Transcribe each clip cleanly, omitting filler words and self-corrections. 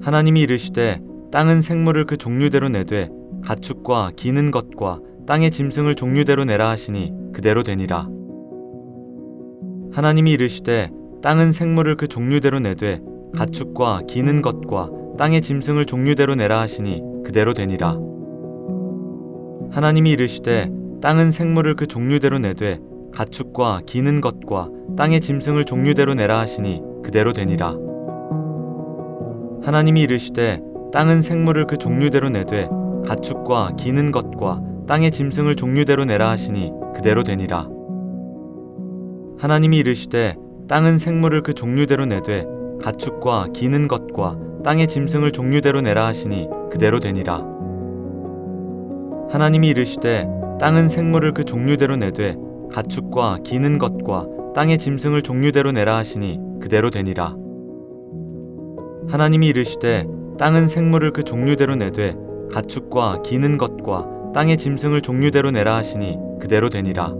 하나님이 이르시되 땅은 생물을 그 종류대로 내되 가축과 기는 것과 땅의 짐승을 종류대로 내라 하시니 그대로 되니라. 하나님이 이르시되 땅은 생물을 그 종류대로 내되 가축과 기는 것과 땅의 짐승을 종류대로 내라 하시니 그대로 되니라. 하나님이 이르시되 땅은 생물을 그 종류대로 내되 가축과 기는 것과 땅의 짐승을 종류대로 내라 하시니 그대로 되니라. 하나님이 이르시되 땅은 생물을 그 종류대로 내되 가축과 기는 것과 땅의 짐승을 종류대로 내라 하시니 그대로 되니라. 하나님이 이르시되 땅은 생물을 그 종류대로 내되 가축과 기는 것과 땅의 짐승을 종류대로 내라 하시니 그대로 되니라. 하나님이 이르시되 땅은 생물을 그 종류대로 내되 가축과 기는 것과 땅의 짐승을 종류대로 내라 하시니 그대로 되니라. 하나님이 이르시되 땅은 생물을 그 종류대로 내되 가축과 기는 것과 땅의 짐승을 종류대로 내라 하시니 그대로 되니라.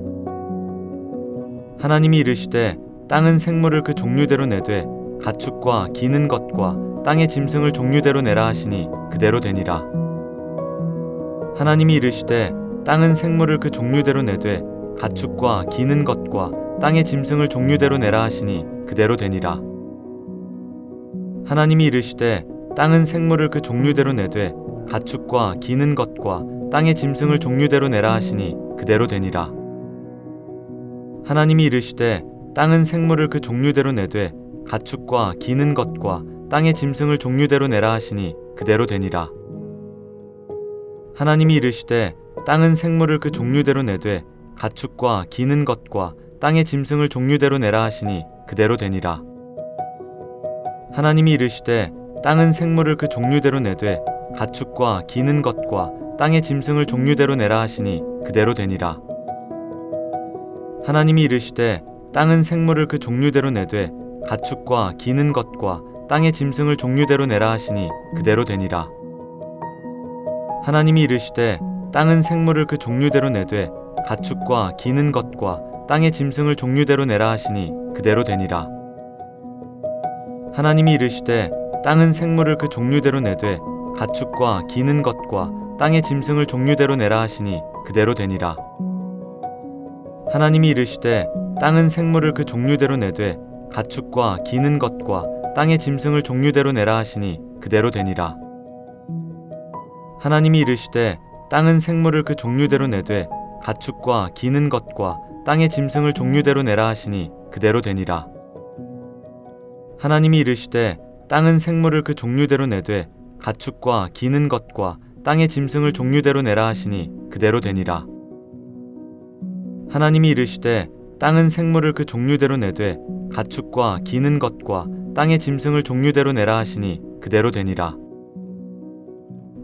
하나님이 이르시되 땅은 생물을 그 종류대로 내되 가축과 기는 것과 땅의 짐승을 종류대로 내라 하시니 그대로 되니라. 하나님이 이르시되 땅은 생물을 그 종류대로 내되 가축과 기는 것과 땅의 짐승을 종류대로 내라 하시니 그대로 되니라. 하나님이 이르시되 땅은 생물을 그 종류대로 내되 가축과 기는 것과 땅의 짐승을 종류대로 내라 하시니 그대로 되니라. 하나님이 이르시되 땅은 생물을 그 종류대로 내되 가축과 기는 것과 땅의 짐승을 종류대로 내라 하시니 그대로 되니라. 하나님이 이르시되 땅은 생물을 그 종류대로 내되 가축과 기는 것과 땅의 짐승을 종류대로 내라 하시니 그대로 되니라. 하나님이 이르시되 땅은 생물을 그 종류대로 내되 가축과 기는 것과 땅의 짐승을 종류대로 내라 하시니 그대로 되니라. 하나님이 이르시되 땅은 생물을 그 종류대로 내되 가축과 기는 것과 땅의 짐승을 종류대로 내라 하시니 그대로 되니라. 하나님이 이르시되 땅은 생물을 그 종류대로 내되 가축과 기는 것과 땅의 짐승을 종류대로 내라 하시니 그대로 되니라. 하나님이 이르시되 땅은 생물을 그 종류대로 내되 가축과 기는 것과 땅의 짐승을 종류대로 내라 하시니 그대로 되니라. 하나님이 이르시되 땅은 생물을 그 종류대로 내되 가축과 기는 것과 땅의 짐승을 종류대로 내라 하시니 그대로 되니라. 하나님이 이르시되 땅은 생물을 그 종류대로 내되 가축과 기는 것과 땅의 짐승을 종류대로 내라 하시니 그대로 되니라. 하나님이 이르시되 땅은 생물을 그 종류대로 내되 가축과 기는 것과 땅의 짐승을 종류대로 내라 하시니 그대로 되니라. 하나님이 이르시되 땅은 생물을 그 종류대로 내되 가축과 기는 것과 땅의 짐승을 종류대로 내라 하시니 그대로 되니라.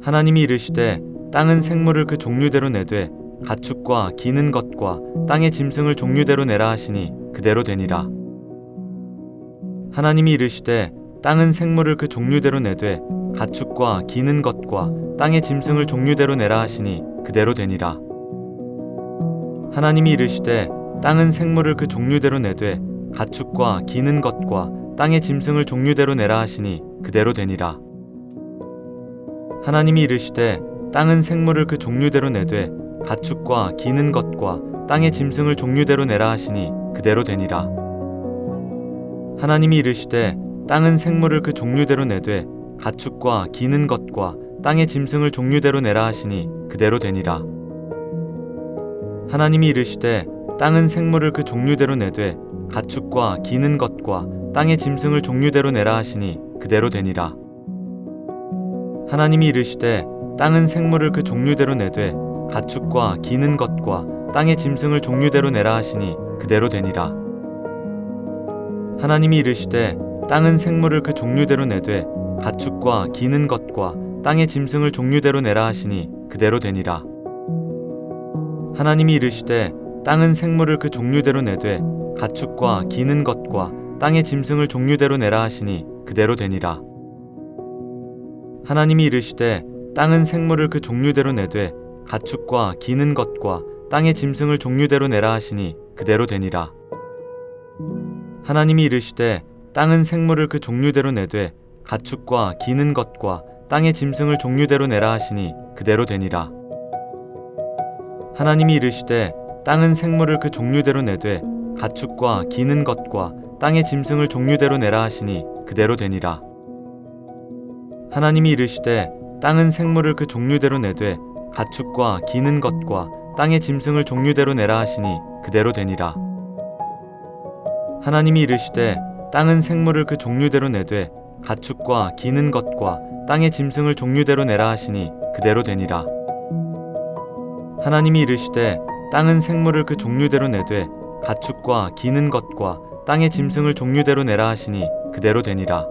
하나님이 이르시되 땅은 생물을 그 종류대로 내되 가축과 기는 것과 땅의 짐승을 종류대로 내라 하시니 그대로 되니라. 하나님이 이르시되 땅은 생물을 그 종류대로 내되 가축과 기는 것과 땅의 짐승을 종류대로 내라 하시니 그대로 되니라. 하나님이 이르시되 땅은 생물을 그 종류대로 내되 가축과 기는 것과 땅의 짐승을 종류대로 내라 하시니 그대로 되니라. 하나님이 이르시되 땅은 생물을 그 종류대로 내되 가축과 기는 것과 땅의 짐승을 종류대로 내라 하시니 그대로 되니라. 하나님이 이르시되 땅은 생물을 그 종류대로 내되 가축과 기는 것과 땅의 짐승을 종류대로 내라 하시니 그대로 되니라. 하나님이 이르시되 땅은 생물을 그 종류대로 내되 가축과 기는 것과 땅의 짐승을 종류대로 내라 하시니 그대로 되니라. 하나님이 이르시되 땅은 생물을 그 종류대로 내되 가축과 기는 것과 땅의 짐승을 종류대로 내라 하시니 그대로 되니라. 하나님이 이르시되 땅은 생물을 그 종류대로 내되 가축과 기는 것과 땅의 짐승을 종류대로 내라 하시니 그대로 되니라. 하나님이 이르시되 땅은 생물을 그 종류대로 내되 가축과 기는 것과 땅의 짐승을 종류대로 내라 하시니 그대로 되니라. 하나님이 이르시되 땅은 생물을 그 종류대로 내되 가축과 기는 것과 땅의 짐승을 종류대로 내라 하시니 그대로 되니라. 하나님이 이르시되 땅은 생물을 그 종류대로 내되 가축과 기는 것과 땅의 짐승을 종류대로 내라 하시니 그대로 되니라. 하나님이 이르시되 땅은 생물을 그 종류대로 내되 가축과 기는 것과 땅의 짐승을 종류대로 내라 하시니 그대로 되니라. 하나님이 이르시되 땅은 생물을 그 종류대로 내되 가축과 기는 것과 땅의 짐승을 종류대로 내라 하시니 그대로 되니라. 하나님이 이르시되 땅은 생물을 그 종류대로 내되 가축과 기는 것과 땅의 짐승을 종류대로 내라 하시니 그대로 되니라. 하나님이 이르시되 땅은 생물을 그 종류대로 내되 가축과 기는 것과 땅의 짐승을 종류대로 내라 하시니 그대로 되니라.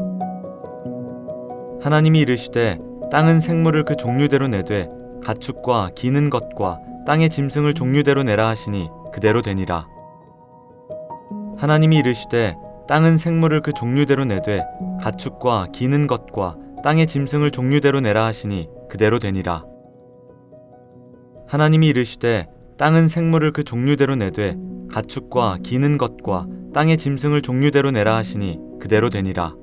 하나님이 이르시되 땅은 생물을 그 종류대로 내되 가축과 기는 것과 땅의 짐승을 종류대로 내라 하시니 그대로 되니라. 하나님이 이르시되 땅은 생물을 그 종류대로 내되 가축과 기는 것과 땅의 짐승을 종류대로 내라 하시니 그대로 되니라. 하나님이 이르시되 땅은 생물을 그 종류대로 내되 가축과 기는 것과 땅의 짐승을 종류대로 내라 하시니 그대로 되니라.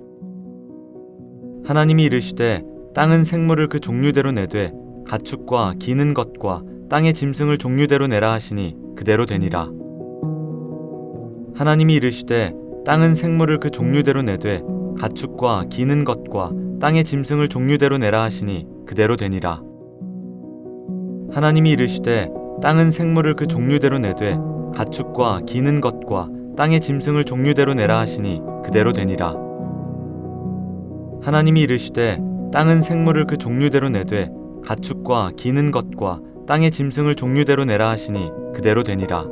하나님이 이르시되 땅은 생물을 그 종류대로 내되 가축과 기는 것과 땅의 짐승을 종류대로 내라 하시니 그대로 되니라. 하나님이 이르시되 땅은 생물을 그 종류대로 내되 가축과 기는 것과 땅의 짐승을 종류대로 내라 하시니 그대로 되니라. 하나님이 이르시되 땅은 생물을 그 종류대로 내되 가축과 기는 것과 땅의 짐승을 종류대로 내라 하시니 그대로 되니라. 하나님이 이르시되 땅은 생물을 그 종류대로 내되 가축과 기는 것과 땅의 짐승을 종류대로 내라 하시니 그대로 되니라.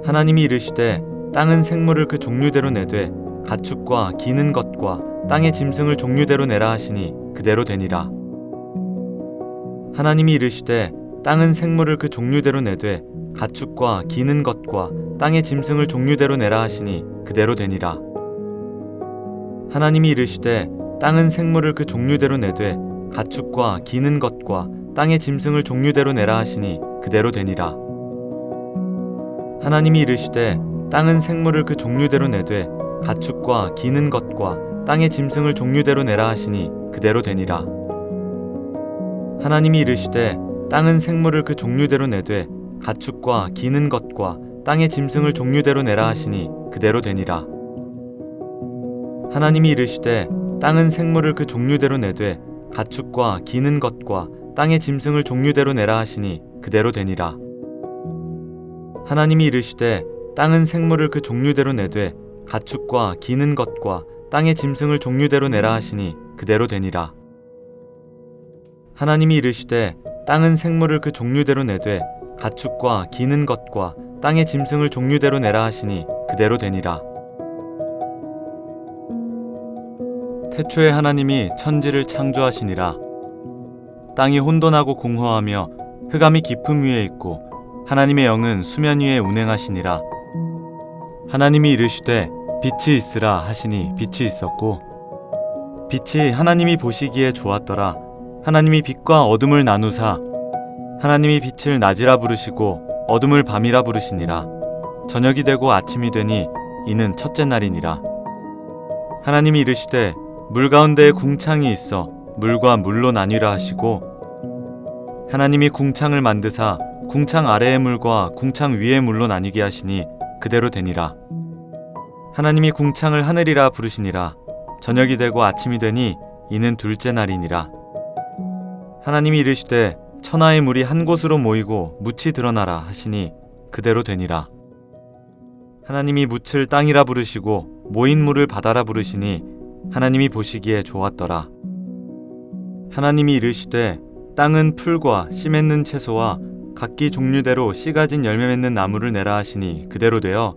하나님이 이르시되 땅은 생물을 그 종류대로 내되 가축과 기는 것과 땅의 짐승을 종류대로 내라 하시니 그대로 되니라. 하나님이 이르시되 땅은 생물을 그 종류대로 내되 가축과 기는 것과 땅의 짐승을 종류대로 내라 하시니 그대로 되니라. 하나님이 이르시되 땅은 생물을 그 종류대로 내되 가축과 기는 것과 땅의 짐승을 종류대로 내라 하시니 그대로 되니라. 하나님이 이르시되 땅은 생물을 그 종류대로 내되 가축과 기는 것과 땅의 짐승을 종류대로 내라 하시니 그대로 되니라. 하나님이 이르시되 땅은 생물을 그 종류대로 내되 가축과 기는 것과 땅의 짐승을 종류대로 내라 하시니 그대로 되니라. 하나님이 이르시되 땅은 생물을 그 종류대로 내되 가축과 기는 것과 땅의 짐승을 종류대로 내라 하시니 그대로 되니라. 하나님이 이르시되 땅은 생물을 그 종류대로 내되 가축과 기는 것과 땅의 짐승을 종류대로 내라 하시니 그대로 되니라. 하나님이 이르시되 땅은 생물을 그 종류대로 내되 가축과 기는 것과 땅의 짐승을 종류대로 내라 하시니 그대로 되니라. 태초에 하나님이 천지를 창조하시니라. 땅이 혼돈하고 공허하며 흑암이 깊음 위에 있고 하나님의 영은 수면 위에 운행하시니라. 하나님이 이르시되 빛이 있으라 하시니 빛이 있었고 빛이 하나님이 보시기에 좋았더라. 하나님이 빛과 어둠을 나누사 하나님이 빛을 낮이라 부르시고 어둠을 밤이라 부르시니라. 저녁이 되고 아침이 되니 이는 첫째 날이니라. 하나님이 이르시되 물 가운데에 궁창이 있어 물과 물로 나뉘라 하시고 하나님이 궁창을 만드사 궁창 아래의 물과 궁창 위의 물로 나뉘게 하시니 그대로 되니라. 하나님이 궁창을 하늘이라 부르시니라. 저녁이 되고 아침이 되니 이는 둘째 날이니라. 하나님이 이르시되 천하의 물이 한 곳으로 모이고 묻이 드러나라 하시니 그대로 되니라. 하나님이 묻을 땅이라 부르시고 모인 물을 바다라 부르시니 하나님이 보시기에 좋았더라. 하나님이 이르시되 땅은 풀과 씨 맺는 채소와 각기 종류대로 씨 가진 열매 맺는 나무를 내라 하시니 그대로 되어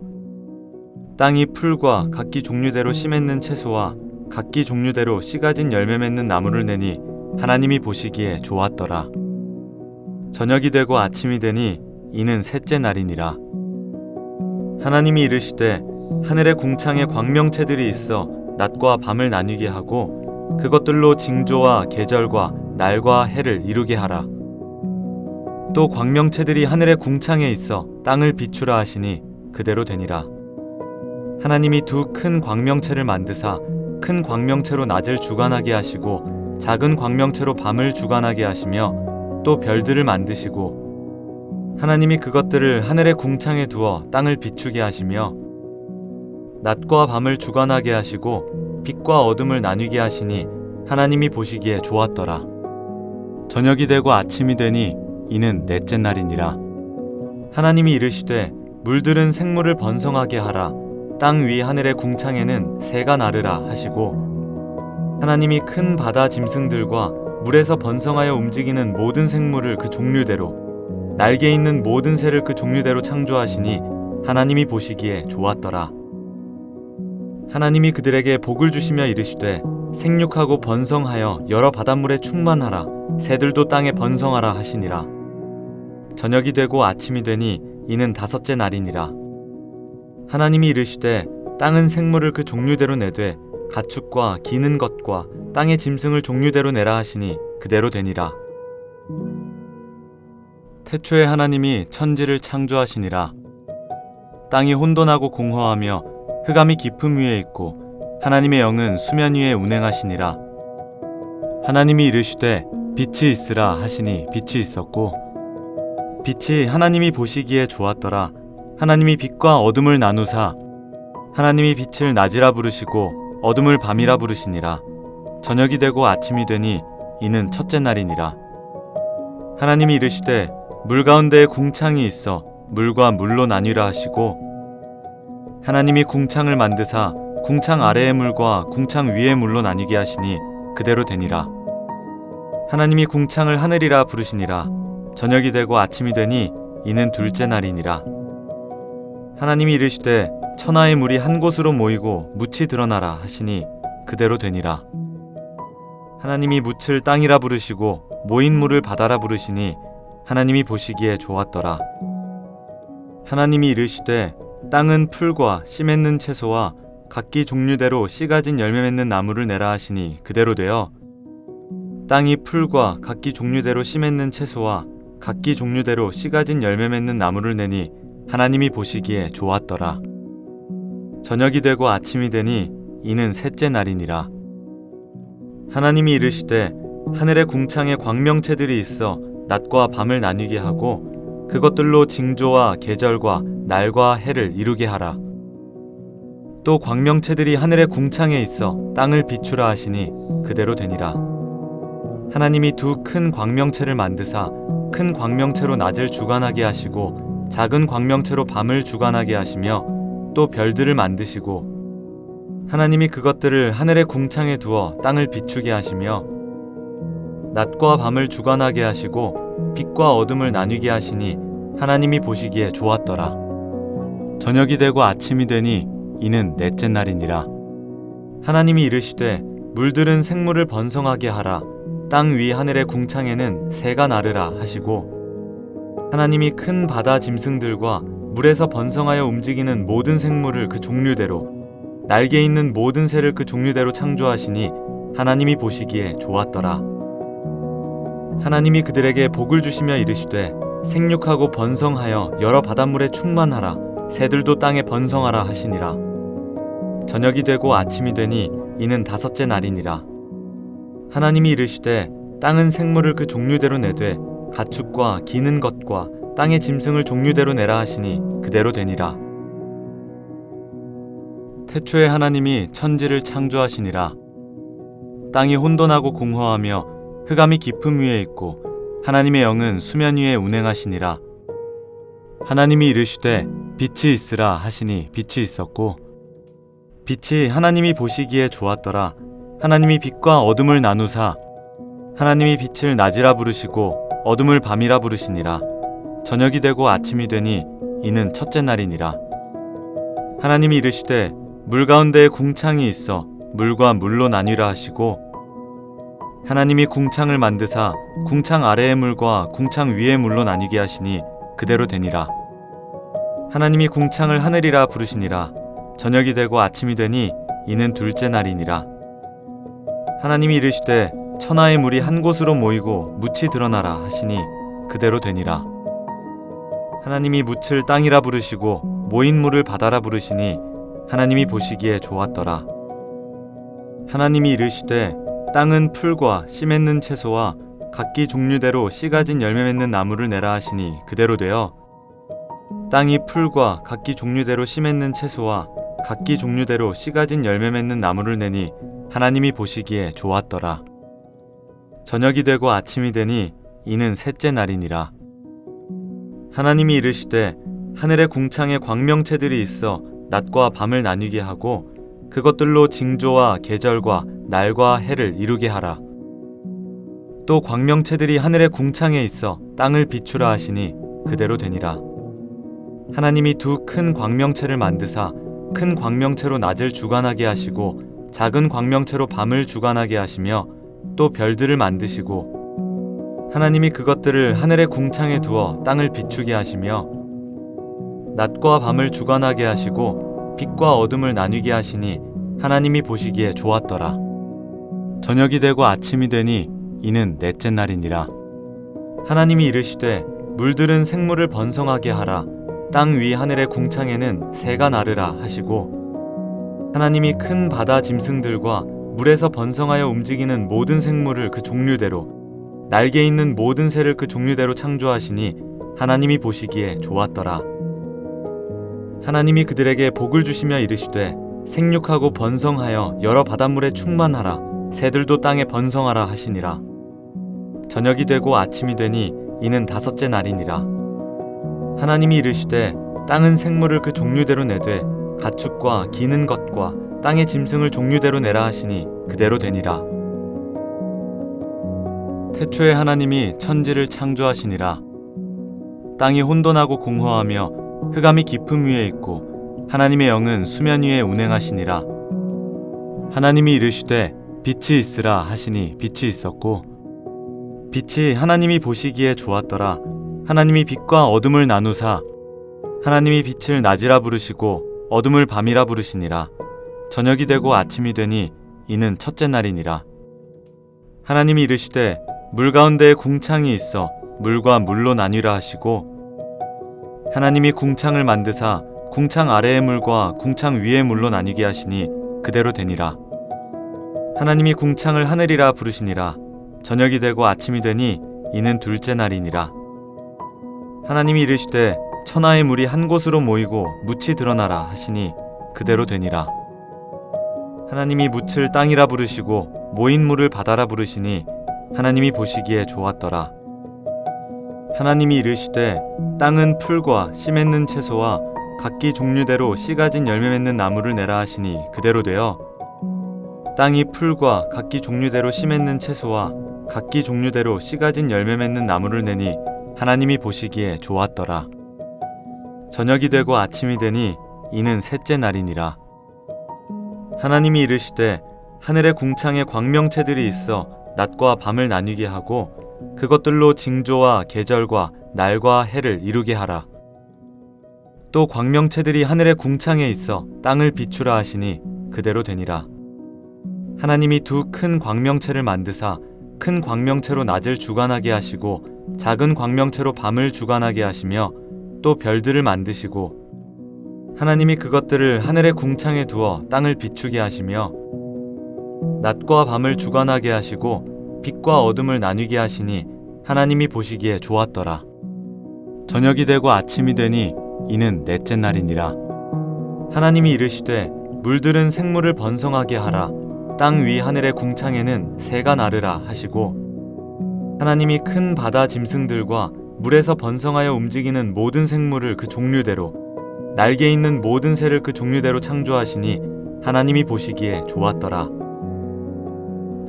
땅이 풀과 각기 종류대로 씨 맺는 채소와 각기 종류대로 씨 가진 열매 맺는 나무를 내니 하나님이 보시기에 좋았더라. 저녁이 되고 아침이 되니 이는 셋째 날이니라. 하나님이 이르시되 하늘의 궁창에 광명체들이 있어 낮과 밤을 나뉘게 하고 그것들로 징조와 계절과 날과 해를 이루게 하라. 또 광명체들이 하늘의 궁창에 있어 땅을 비추라 하시니 그대로 되니라. 하나님이 두 큰 광명체를 만드사 큰 광명체로 낮을 주관하게 하시고 작은 광명체로 밤을 주관하게 하시며 또 별들을 만드시고 하나님이 그것들을 하늘의 궁창에 두어 땅을 비추게 하시며 낮과 밤을 주관하게 하시고 빛과 어둠을 나뉘게 하시니 하나님이 보시기에 좋았더라. 저녁이 되고 아침이 되니 이는 넷째 날이니라. 하나님이 이르시되 물들은 생물을 번성하게 하라. 땅 위 하늘의 궁창에는 새가 나르라 하시고 하나님이 큰 바다 짐승들과 물에서 번성하여 움직이는 모든 생물을 그 종류대로 날개 있는 모든 새를 그 종류대로 창조하시니 하나님이 보시기에 좋았더라. 하나님이 그들에게 복을 주시며 이르시되 생육하고 번성하여 여러 바닷물에 충만하라. 새들도 땅에 번성하라 하시니라. 저녁이 되고 아침이 되니 이는 다섯째 날이니라. 하나님이 이르시되 땅은 생물을 그 종류대로 내되 가축과 기는 것과 땅의 짐승을 종류대로 내라 하시니 그대로 되니라. 태초에 하나님이 천지를 창조하시니라. 땅이 혼돈하고 공허하며 흑암이 깊음 위에 있고 하나님의 영은 수면 위에 운행하시니라. 하나님이 이르시되 빛이 있으라 하시니 빛이 있었고 빛이 하나님이 보시기에 좋았더라. 하나님이 빛과 어둠을 나누사 하나님이 빛을 낮이라 부르시고 어둠을 밤이라 부르시니라. 저녁이 되고 아침이 되니 이는 첫째 날이니라. 하나님이 이르시되 물 가운데에 궁창이 있어 물과 물로 나뉘라 하시고 하나님이 궁창을 만드사 궁창 아래의 물과 궁창 위의 물로 나뉘게 하시니 그대로 되니라. 하나님이 궁창을 하늘이라 부르시니라. 저녁이 되고 아침이 되니 이는 둘째 날이니라. 하나님이 이르시되 천하의 물이 한 곳으로 모이고 묻이 드러나라 하시니 그대로 되니라. 하나님이 묻을 땅이라 부르시고 모인 물을 바다라 부르시니 하나님이 보시기에 좋았더라. 하나님이 이르시되 땅은 풀과 씨 맺는 채소와 각기 종류대로 씨 가진 열매 맺는 나무를 내라 하시니 그대로 되어 땅이 풀과 각기 종류대로 씨 맺는 채소와 각기 종류대로 씨 가진 열매 맺는 나무를 내니 하나님이 보시기에 좋았더라. 저녁이 되고 아침이 되니 이는 셋째 날이니라. 하나님이 이르시되 하늘의 궁창에 광명체들이 있어 낮과 밤을 나뉘게 하고 그것들로 징조와 계절과 날과 해를 이루게 하라. 또 광명체들이 하늘의 궁창에 있어 땅을 비추라 하시니 그대로 되니라. 하나님이 두 큰 광명체를 만드사 큰 광명체로 낮을 주관하게 하시고 작은 광명체로 밤을 주관하게 하시며 또 별들을 만드시고 하나님이 그것들을 하늘의 궁창에 두어 땅을 비추게 하시며 낮과 밤을 주관하게 하시고 빛과 어둠을 나뉘게 하시니 하나님이 보시기에 좋았더라. 저녁이 되고 아침이 되니 이는 넷째 날이니라. 하나님이 이르시되 물들은 생물을 번성하게 하라. 땅 위 하늘의 궁창에는 새가 나르라 하시고 하나님이 큰 바다 짐승들과 물에서 번성하여 움직이는 모든 생물을 그 종류대로 날개 있는 모든 새를 그 종류대로 창조하시니 하나님이 보시기에 좋았더라. 하나님이 그들에게 복을 주시며 이르시되 생육하고 번성하여 여러 바닷물에 충만하라. 새들도 땅에 번성하라 하시니라. 저녁이 되고 아침이 되니 이는 다섯째 날이니라. 하나님이 이르시되 땅은 생물을 그 종류대로 내되 가축과 기는 것과 땅의 짐승을 종류대로 내라 하시니 그대로 되니라. 태초에 하나님이 천지를 창조하시니라. 땅이 혼돈하고 공허하며 흑암이 깊음 위에 있고 하나님의 영은 수면 위에 운행하시니라. 하나님이 이르시되 빛이 있으라 하시니 빛이 있었고 빛이 하나님이 보시기에 좋았더라. 하나님이 빛과 어둠을 나누사 하나님이 빛을 낮이라 부르시고 어둠을 밤이라 부르시니라. 저녁이 되고 아침이 되니 이는 첫째 날이니라. 하나님이 이르시되 물 가운데에 궁창이 있어 물과 물로 나뉘라 하시고 하나님이 궁창을 만드사 궁창 아래의 물과 궁창 위의 물로 나뉘게 하시니 그대로 되니라. 하나님이 궁창을 하늘이라 부르시니라. 저녁이 되고 아침이 되니 이는 둘째 날이니라. 하나님이 이르시되 천하의 물이 한 곳으로 모이고 묻이 드러나라 하시니 그대로 되니라. 하나님이 묻을 땅이라 부르시고 모인 물을 바다라 부르시니 하나님이 보시기에 좋았더라. 하나님이 이르시되 땅은 풀과 씨 맺는 채소와 각기 종류대로 씨 가진 열매 맺는 나무를 내라 하시니 그대로 되어 땅이 풀과 각기 종류대로 씨 맺는 채소와 각기 종류대로 씨 가진 열매 맺는 나무를 내니 하나님이 보시기에 좋았더라. 저녁이 되고 아침이 되니 이는 셋째 날이니라. 하나님이 이르시되 하늘의 궁창에 광명체들이 있어 낮과 밤을 나뉘게 하고 그것들로 징조와 계절과 날과 해를 이루게 하라. 또 광명체들이 하늘의 궁창에 있어 땅을 비추라 하시니 그대로 되니라. 하나님이 두 큰 광명체를 만드사 큰 광명체로 낮을 주관하게 하시고 작은 광명체로 밤을 주관하게 하시며 또 별들을 만드시고 하나님이 그것들을 하늘의 궁창에 두어 땅을 비추게 하시며 낮과 밤을 주관하게 하시고 빛과 어둠을 나뉘게 하시니 하나님이 보시기에 좋았더라. 저녁이 되고 아침이 되니 이는 넷째 날이니라. 하나님이 이르시되 물들은 생물을 번성하게 하라. 땅 위 하늘의 궁창에는 새가 나르라 하시고 하나님이 큰 바다 짐승들과 물에서 번성하여 움직이는 모든 생물을 그 종류대로 날개 있는 모든 새를 그 종류대로 창조하시니 하나님이 보시기에 좋았더라. 하나님이 그들에게 복을 주시며 이르시되 생육하고 번성하여 여러 바닷물에 충만하라. 새들도 땅에 번성하라 하시니라. 저녁이 되고 아침이 되니 이는 다섯째 날이니라. 하나님이 이르시되 땅은 생물을 그 종류대로 내되 가축과 기는 것과 땅의 짐승을 종류대로 내라 하시니 그대로 되니라. 태초에 하나님이 천지를 창조하시니라. 땅이 혼돈하고 공허하며 흑암이 깊음 위에 있고 하나님의 영은 수면 위에 운행하시니라. 하나님이 이르시되 빛이 있으라 하시니 빛이 있었고 빛이 하나님이 보시기에 좋았더라. 하나님이 빛과 어둠을 나누사 하나님이 빛을 낮이라 부르시고 어둠을 밤이라 부르시니라. 저녁이 되고 아침이 되니 이는 첫째 날이니라. 하나님이 이르시되 물 가운데에 궁창이 있어 물과 물로 나뉘라 하시고 하나님이 궁창을 만드사 궁창 아래의 물과 궁창 위의 물로 나뉘게 하시니 그대로 되니라. 하나님이 궁창을 하늘이라 부르시니라. 저녁이 되고 아침이 되니 이는 둘째 날이니라. 하나님이 이르시되 천하의 물이 한 곳으로 모이고 묻이 드러나라 하시니 그대로 되니라. 하나님이 묻을 땅이라 부르시고 모인 물을 바다라 부르시니 하나님이 보시기에 좋았더라. 하나님이 이르시되 땅은 풀과 씨 맺는 채소와 각기 종류대로 씨 가진 열매 맺는 나무를 내라 하시니 그대로 되어 땅이 풀과 각기 종류대로 씨 맺는 채소와 각기 종류대로 씨 가진 열매 맺는 나무를 내니 하나님이 보시기에 좋았더라. 저녁이 되고 아침이 되니 이는 셋째 날이니라. 하나님이 이르시되 하늘의 궁창에 광명체들이 있어 낮과 밤을 나뉘게 하고 그것들로 징조와 계절과 날과 해를 이루게 하라. 또 광명체들이 하늘의 궁창에 있어 땅을 비추라 하시니 그대로 되니라. 하나님이 두 큰 광명체를 만드사 큰 광명체로 낮을 주관하게 하시고 작은 광명체로 밤을 주관하게 하시며 또 별들을 만드시고 하나님이 그것들을 하늘의 궁창에 두어 땅을 비추게 하시며 낮과 밤을 주관하게 하시고 빛과 어둠을 나뉘게 하시니 하나님이 보시기에 좋았더라. 저녁이 되고 아침이 되니 이는 넷째 날이니라. 하나님이 이르시되 물들은 생물을 번성하게 하라. 땅 위 하늘의 궁창에는 새가 나르라 하시고 하나님이 큰 바다 짐승들과 물에서 번성하여 움직이는 모든 생물을 그 종류대로 날개 있는 모든 새를 그 종류대로 창조하시니 하나님이 보시기에 좋았더라.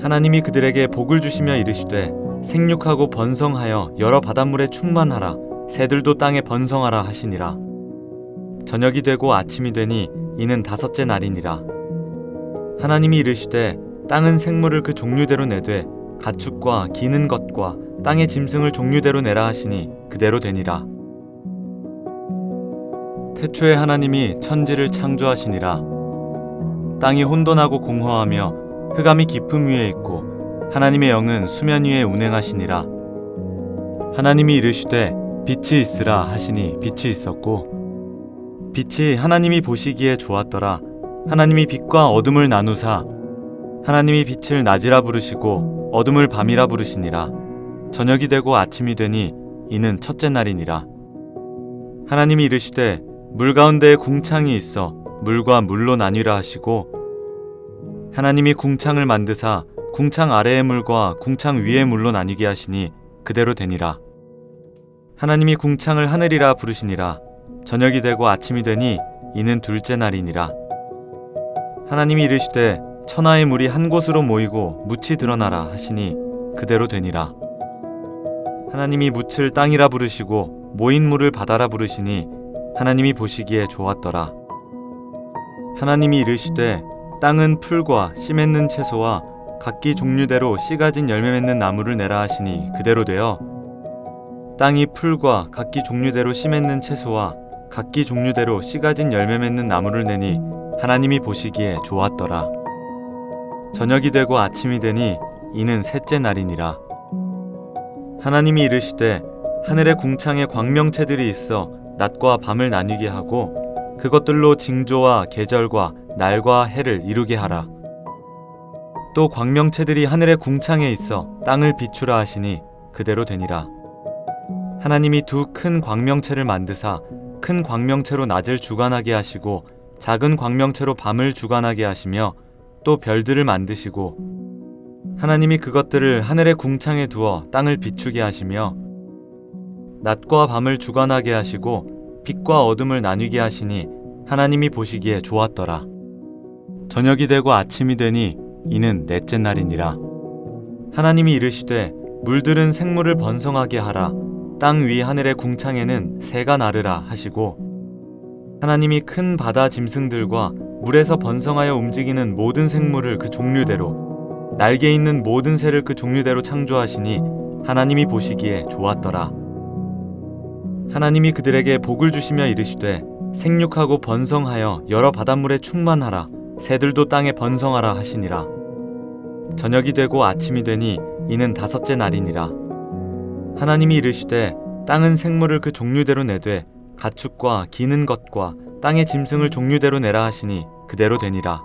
하나님이 그들에게 복을 주시며 이르시되 생육하고 번성하여 여러 바닷물에 충만하라. 새들도 땅에 번성하라 하시니라. 저녁이 되고 아침이 되니 이는 다섯째 날이니라. 하나님이 이르시되 땅은 생물을 그 종류대로 내되 가축과 기는 것과 땅의 짐승을 종류대로 내라 하시니 그대로 되니라. 태초에 하나님이 천지를 창조하시니라. 땅이 혼돈하고 공허하며 흑암이 깊음 위에 있고 하나님의 영은 수면 위에 운행하시니라. 하나님이 이르시되 빛이 있으라 하시니 빛이 있었고 빛이 하나님이 보시기에 좋았더라. 하나님이 빛과 어둠을 나누사 하나님이 빛을 낮이라 부르시고 어둠을 밤이라 부르시니라. 저녁이 되고 아침이 되니 이는 첫째 날이니라. 하나님이 이르시되 물 가운데에 궁창이 있어 물과 물로 나뉘라 하시고, 하나님이 궁창을 만드사 궁창 아래의 물과 궁창 위의 물로 나뉘게 하시니 그대로 되니라. 하나님이 궁창을 하늘이라 부르시니라. 저녁이 되고 아침이 되니 이는 둘째 날이니라. 하나님이 이르시되 천하의 물이 한 곳으로 모이고 묻이 드러나라 하시니 그대로 되니라. 하나님이 묻을 땅이라 부르시고 모인 물을 바다라 부르시니 하나님이 보시기에 좋았더라. 하나님이 이르시되 땅은 풀과 씨 맺는 채소와 각기 종류대로 씨 가진 열매 맺는 나무를 내라 하시니 그대로 되어 땅이 풀과 각기 종류대로 씨 맺는 채소와 각기 종류대로 씨 가진 열매 맺는 나무를 내니 하나님이 보시기에 좋았더라. 저녁이 되고 아침이 되니 이는 셋째 날이니라. 하나님이 이르시되 하늘의 궁창에 광명체들이 있어 낮과 밤을 나뉘게 하고 그것들로 징조와 계절과 날과 해를 이루게 하라. 또 광명체들이 하늘의 궁창에 있어 땅을 비추라 하시니 그대로 되니라. 하나님이 두 큰 광명체를 만드사 큰 광명체로 낮을 주관하게 하시고 작은 광명체로 밤을 주관하게 하시며 또 별들을 만드시고, 하나님이 그것들을 하늘의 궁창에 두어 땅을 비추게 하시며 낮과 밤을 주관하게 하시고 빛과 어둠을 나뉘게 하시니 하나님이 보시기에 좋았더라. 저녁이 되고 아침이 되니 이는 넷째 날이니라. 하나님이 이르시되 물들은 생물을 번성하게 하라. 땅 위 하늘의 궁창에는 새가 나르라 하시고, 하나님이 큰 바다 짐승들과 물에서 번성하여 움직이는 모든 생물을 그 종류대로 날개 있는 모든 새를 그 종류대로 창조하시니 하나님이 보시기에 좋았더라. 하나님이 그들에게 복을 주시며 이르시되 생육하고 번성하여 여러 바닷물에 충만하라. 새들도 땅에 번성하라 하시니라. 저녁이 되고 아침이 되니 이는 다섯째 날이니라. 하나님이 이르시되 땅은 생물을 그 종류대로 내되 가축과 기는 것과 땅의 짐승을 종류대로 내라 하시니 그대로 되니라.